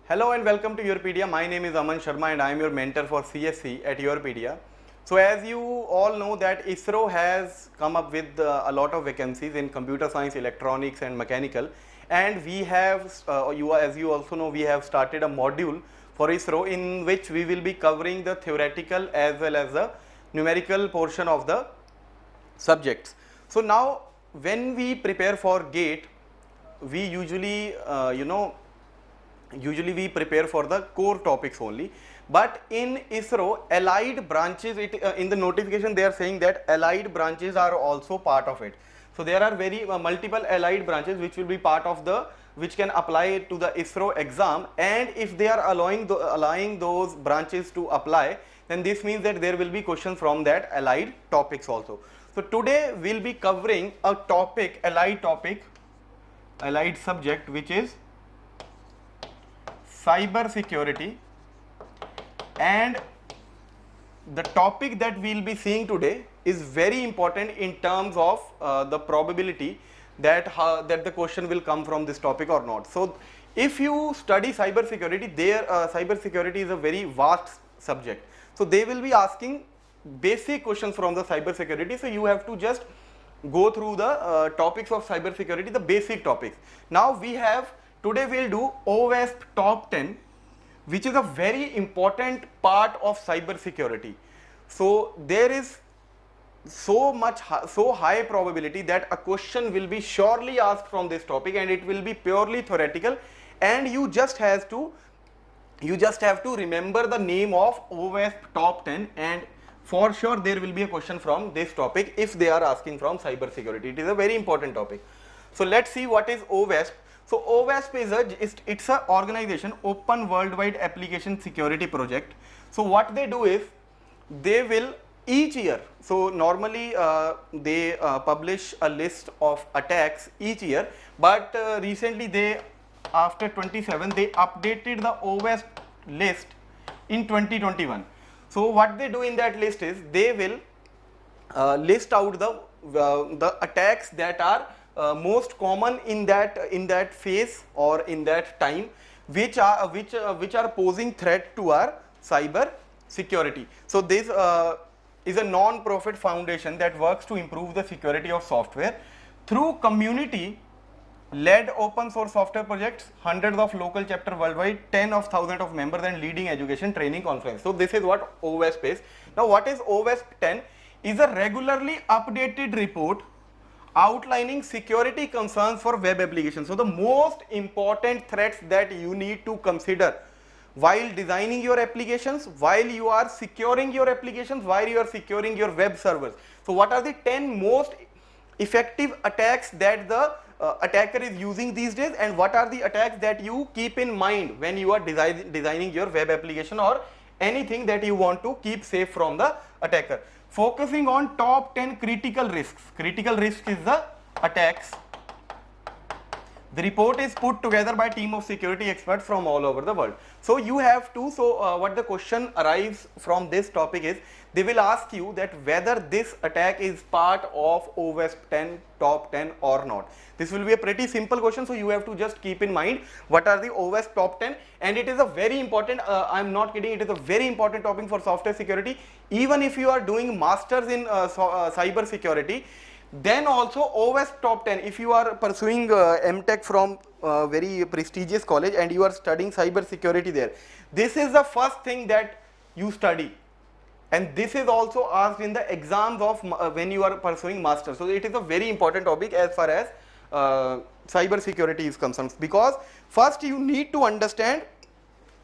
Hello and welcome to YourPedia. My name is Aman Sharma and I am your mentor for CSE at YourPedia. So as you all know that ISRO has come up with a lot of vacancies in computer science, electronics and mechanical, and we have, as you also know, we have started a module for ISRO in which we will be covering the theoretical as well as the numerical portion of the subjects. So now when we prepare for GATE, we usually we prepare for the core topics only, but in ISRO allied branches, in the notification they are saying that allied branches are also part of it. So there are very multiple allied branches which will be part of the, which can apply to the ISRO exam, and if they are allowing those branches to apply, then this means that there will be questions from that allied topics also. So today we will be covering a topic, allied subject, which is cyber security, and the topic that we will be seeing today is very important in terms of the probability that the question will come from this topic or not. So if you study cyber security, cyber security is a very vast subject, so they will be asking basic questions from the cyber security, so you have to just go through the topics of cyber security, the basic topics. Now we have, today we will do OWASP-Top 10, which is a very important part of cyber security. So there is so high probability that a question will be surely asked from this topic, and it will be purely theoretical, and you just have to remember the name of OWASP-Top 10, and for sure there will be a question from this topic if they are asking from cyber security. It is a very important topic. So let's see what is OWASP. So OWASP it's an organization, Open Worldwide Application Security Project. So what they do is, they will each year, so normally they publish a list of attacks each year, but recently after 27 they updated the OWASP list in 2021. So what they do in that list is, they will list out the attacks that are most common in that phase or in that time, which are posing threat to our cyber security. So this is a non-profit foundation that works to improve the security of software through community led open source software projects, hundreds of local chapter worldwide, 10 of thousands of members, and leading education training conference. So this is what OWASP is. Now what is OWASP 10? Is a regularly updated report outlining security concerns for web applications. So the most important threats that you need to consider while designing your applications, while you are securing your applications, while you are securing your web servers. So what are the 10 most effective attacks that the attacker is using these days, and what are the attacks that you keep in mind when you are designing your web application or anything that you want to keep safe from the attacker. Focusing on top 10 critical risks. Critical risk is the attacks. The report is put together by a team of security experts from all over the world. So you have to, what the question arrives from this topic is, they will ask you that whether this attack is part of OWASP 10 top 10 or not. This will be a pretty simple question, so you have to just keep in mind what are the OWASP top 10, and it is a very important, I am not kidding, it is a very important topic for software security. Even if you are doing masters in cyber security, then also OWASP top 10, if you are pursuing MTech from very prestigious college and you are studying cyber security there, this is the first thing that you study, and this is also asked in the exams of when you are pursuing master. So it is a very important topic as far as cyber security is concerned, because first you need to understand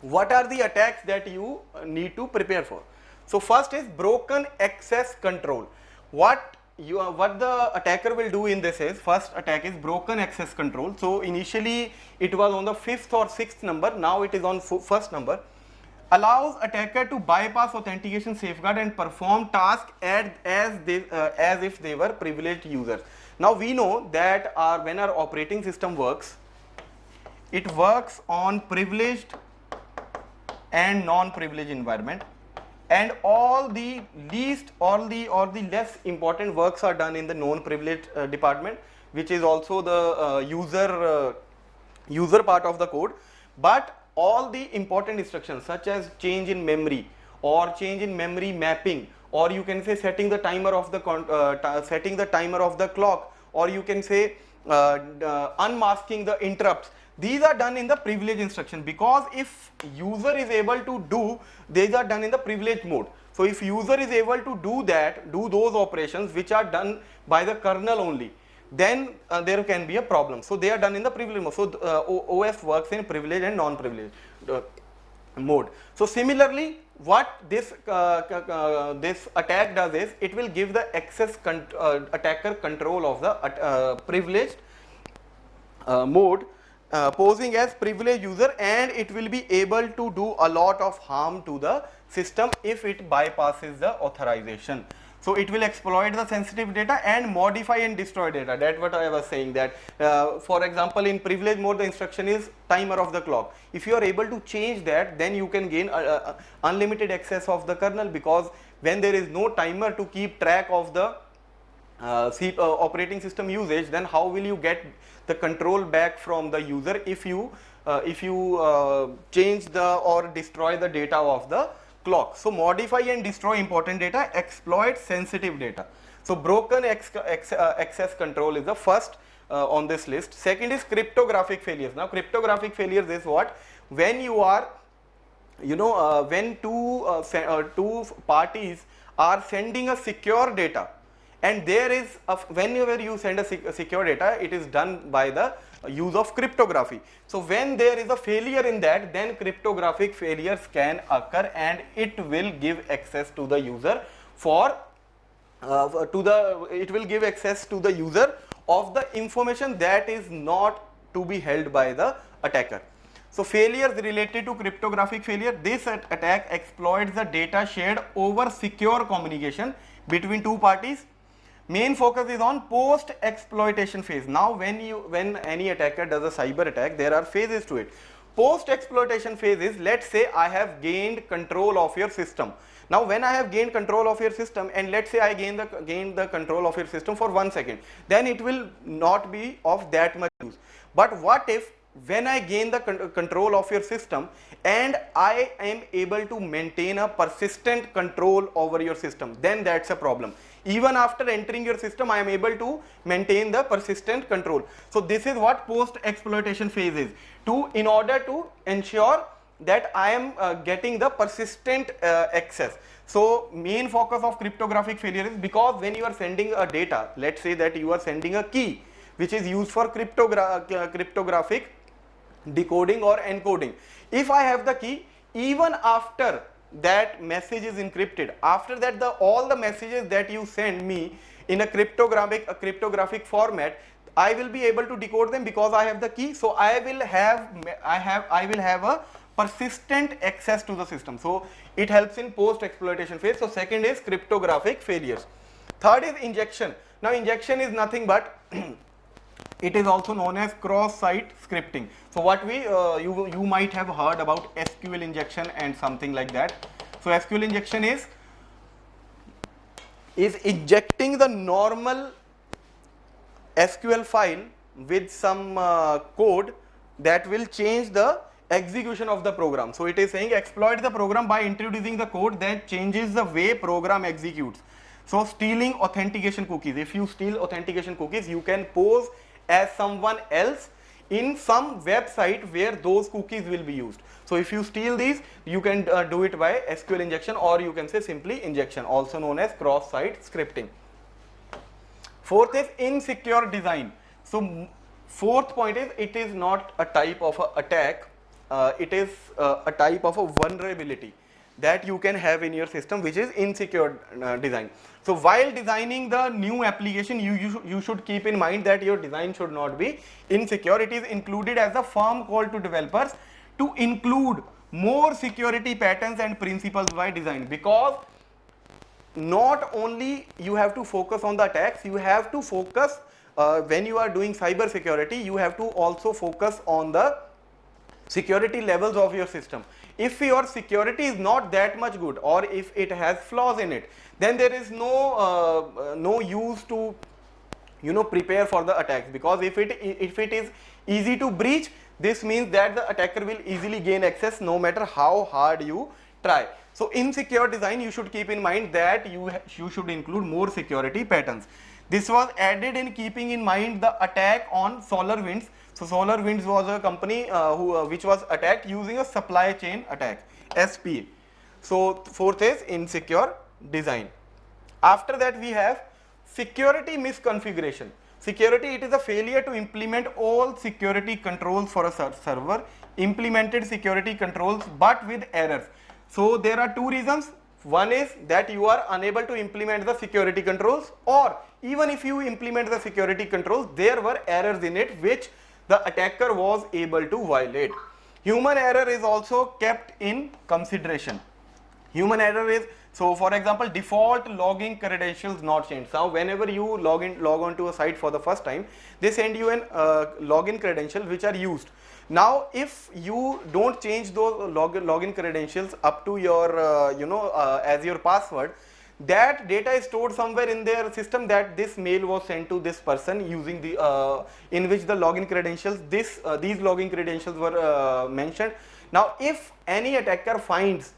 what are the attacks that you need to prepare for. So first is broken access control. What the attacker will do in this is, first attack is broken access control. So initially it was on the 5th or 6th number, now it is on first number. Allows attacker to bypass authentication safeguard and perform tasks as if they were privileged users. Now we know that when our operating system works, it works on privileged and non-privileged environment, and all the less important works are done in the non-privileged department, which is also the user part of the code. But all the important instructions such as change in memory or change in memory mapping, or you can say setting the timer of the clock, or you can say unmasking the interrupts. These are done in the privilege instruction, because if user is able to do, these are done in the privileged mode. So if user is able to do those operations which are done by the kernel only, then there can be a problem. So they are done in the privileged mode. So OS works in privileged and non-privileged mode. So similarly, what this attack does is, it will give the attacker control of the privileged mode, posing as privileged user, and it will be able to do a lot of harm to the system if it bypasses the authorization. So it will exploit the sensitive data and modify and destroy data. That's what I was saying, that for example, in privilege mode the instruction is timer of the clock. If you are able to change that, then you can gain unlimited access of the kernel, because when there is no timer to keep track of the operating system usage, then how will you get the control back from the user if you change the or destroy the data of the clock? So modify and destroy important data, exploit sensitive data. So broken access control is the first on this list. Second is cryptographic failures. Now cryptographic failures is what? When you are, when two parties are sending a secure data, and there is whenever you send a secure data, it is done by the use of cryptography. So when there is a failure in that, then cryptographic failures can occur, and it will give access to the user it will give access to the user of the information that is not to be held by the attacker. So failures related to cryptographic failure, this attack exploits the data shared over secure communication between two parties. Main focus is on post exploitation phase. Now when any attacker does a cyber attack, there are phases to it. Post exploitation phase is, let's say I have gained control of your system. Now when I have gained control of your system, and let's say I gain the control of your system for 1 second, then it will not be of that much use. But what if when I gain the control of your system and I am able to maintain a persistent control over your system, then that's a problem. Even after entering your system, I am able to maintain the persistent control. So this is what post exploitation phase is, in order to ensure that I am getting the persistent access. So main focus of cryptographic failure is, because when you are sending a data, let's say that you are sending a key which is used for cryptographic decoding or encoding. If I have the key, even after that message is encrypted, after that all the messages that you send me in a cryptographic format, I will be able to decode them because I have the key. So I will have a persistent access to the system. So it helps in post exploitation phase. So second is cryptographic failures. Third is injection. Now injection is nothing but it is also known as cross-site scripting. So what you might have heard about SQL injection and something like that. So SQL injection is injecting the normal SQL file with some code that will change the execution of the program. So it is saying exploit the program by introducing the code that changes the way program executes. So stealing authentication cookies. If you steal authentication cookies, you can pose as someone else in some website where those cookies will be used. So if you steal these, you can do it by SQL injection, or you can say simply injection, also known as cross-site scripting. Fourth is insecure design. So fourth point is, it is not a type of a attack, it is a type of a vulnerability that you can have in your system, which is insecure design. So while designing the new application, you should keep in mind that your design should not be insecure. It is included as a firm call to developers to include more security patterns and principles by design, because not only you have to focus on the attacks, you have to focus when you are doing cyber security, you have to also focus on the security levels of your system. If your security is not that much good, or if it has flaws in it, then there is no use to prepare for the attacks, because if it is easy to breach, this means that the attacker will easily gain access no matter how hard you try. So in secure design, you should keep in mind that you should include more security patterns. This was added in keeping in mind the attack on SolarWinds. So SolarWinds was a company which was attacked using a supply chain attack, SPA. So fourth is insecure design. After that we have security misconfiguration. Security, it is a failure to implement all security controls for a server, implemented security controls but with errors. So there are two reasons. One is that you are unable to implement the security controls, or even if you implement the security controls, there were errors in it which the attacker was able to violate. Human error is also kept in consideration. Human error is, so for example, default login credentials not changed. Now whenever you log on to a site for the first time, they send you an login credentials which are used. Now if you don't change those login credentials up to your as your password, that data is stored somewhere in their system that this mail was sent to this person using the in which the login credentials, these login credentials were mentioned. Now if any attacker finds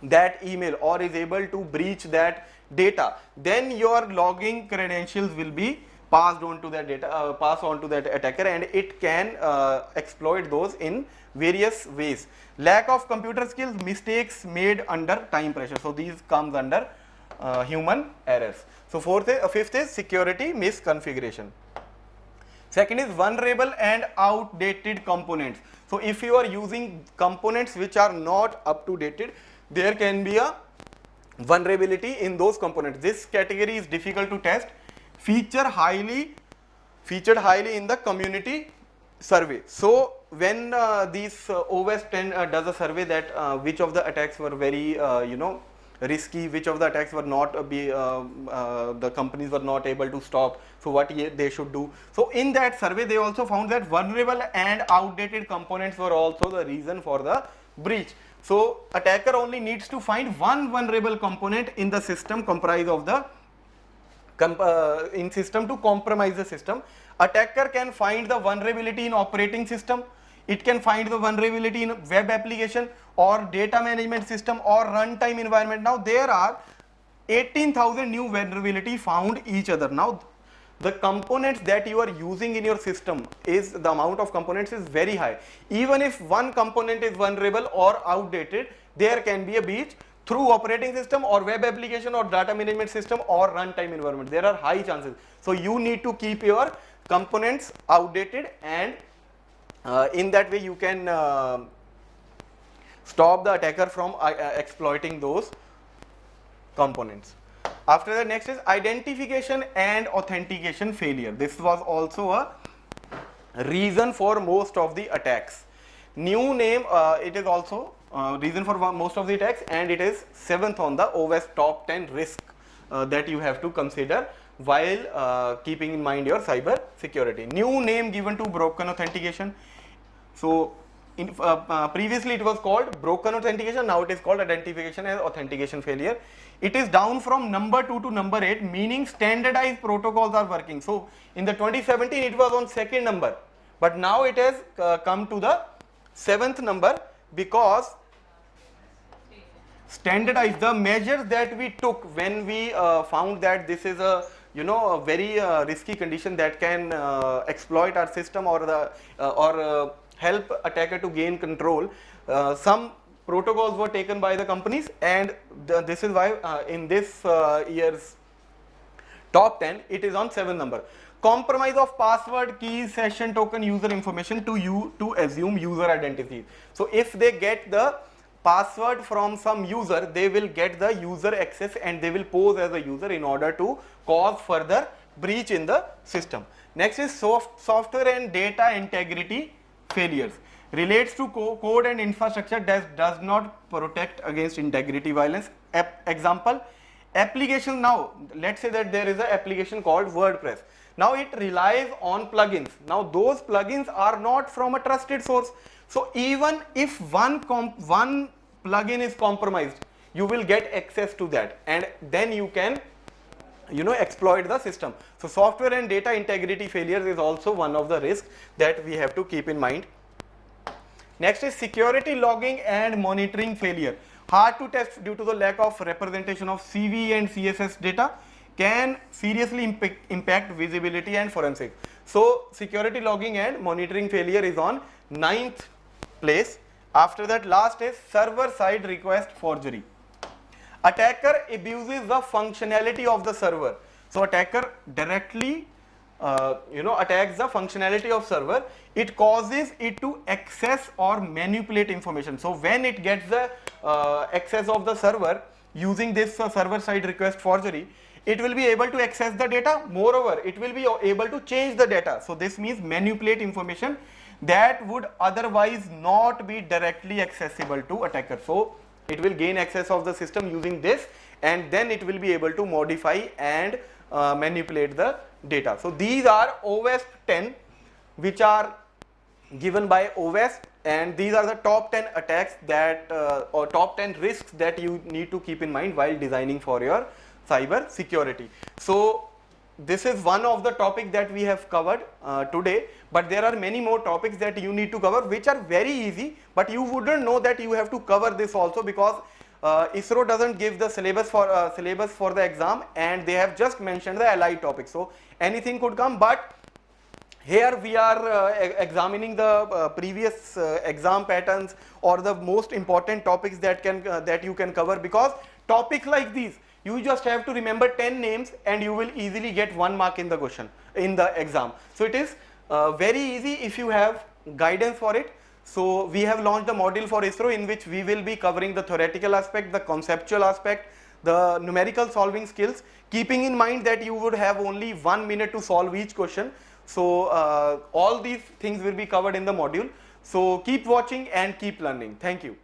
that email or is able to breach that data, then your login credentials will be passed on to that data, pass on to that attacker, and it can exploit those in various ways. Lack of computer skills, mistakes made under time pressure. So these comes under human errors. So fifth is security misconfiguration. Second is vulnerable and outdated components. So if you are using components which are not up to date, there can be a vulnerability in those components. This category is difficult to test. Featured highly in the community survey. So when these OWASP-10 does a survey that which of the attacks were very risky, which of the attacks were not the companies were not able to stop, so what they should do. So in that survey they also found that vulnerable and outdated components were also the reason for the breach. So attacker only needs to find one vulnerable component in the system comprised of the in system to compromise the system. Attacker can find the vulnerability in operating system, it can find the vulnerability in web application or data management system or runtime environment. Now there are 18,000 new vulnerability found each other. Now the components that you are using in your system, is the amount of components is very high. Even if one component is vulnerable or outdated, there can be a breach through operating system or web application or data management system or runtime environment. There are high chances. So you need to keep your components outdated, and in that way you can stop the attacker from exploiting those components. After that, next is identification and authentication failure. This was also a reason for most of the attacks. New name, it is also reason for most of the attacks, and it is 7th on the OWASP-Top 10 risk that you have to consider while keeping in mind your cyber security. New name given to broken authentication. So previously it was called broken authentication, now it is called identification and authentication failure. It is down from number 2 to number 8, meaning standardized protocols are working. So in the 2017 it was on 2nd number, but now it has come to the 7th number, because standardized, the measures that we took when we found that this is a a very risky condition that can exploit our system or the help attacker to gain control. Some protocols were taken by the companies, and this is why in this year's top 10 it is on 7th number. Compromise of password, keys, session token, user information to assume user identity. So if they get the password from some user, they will get the user access and they will pose as a user in order to cause further breach in the system. Next is software and data integrity failures. Relates to code and infrastructure that does not protect against integrity violence. Example, application. Now let's say that there is an application called WordPress. Now it relies on plugins. Now those plugins are not from a trusted source. So even if one plugin is compromised, you will get access to that, and then you can exploit the system. So software and data integrity failures is also one of the risks that we have to keep in mind. Next is security logging and monitoring failure. Hard to test due to the lack of representation of CV and CSS data, can seriously impact visibility and forensics. So security logging and monitoring failure is on 9th place. After that, last is server side request forgery. Attacker abuses the functionality of the server. So attacker directly attacks the functionality of server. It causes it to access or manipulate information. So when it gets the access of the server using this server side request forgery, it will be able to access the data. Moreover, it will be able to change the data. So this means manipulate information that would otherwise not be directly accessible to attacker. So it will gain access of the system using this, and then it will be able to modify and manipulate the data. So these are OWASP-10 which are given by OWASP, and these are the top 10 attacks that or top 10 risks that you need to keep in mind while designing for your cyber security. So this is one of the topics that we have covered today, but there are many more topics that you need to cover which are very easy, but you wouldn't know that you have to cover this also, because ISRO doesn't give the syllabus for the exam, and they have just mentioned the allied topics. So anything could come, but here we are examining the previous exam patterns or the most important topics that you can cover, because topics like these you just have to remember 10 names and you will easily get 1 mark in the question in the exam. So it is very easy if you have guidance for it. So we have launched the module for ISRO in which we will be covering the theoretical aspect, the conceptual aspect, the numerical solving skills, keeping in mind that you would have only 1 minute to solve each question. So all these things will be covered in the module. So keep watching and keep learning. Thank you.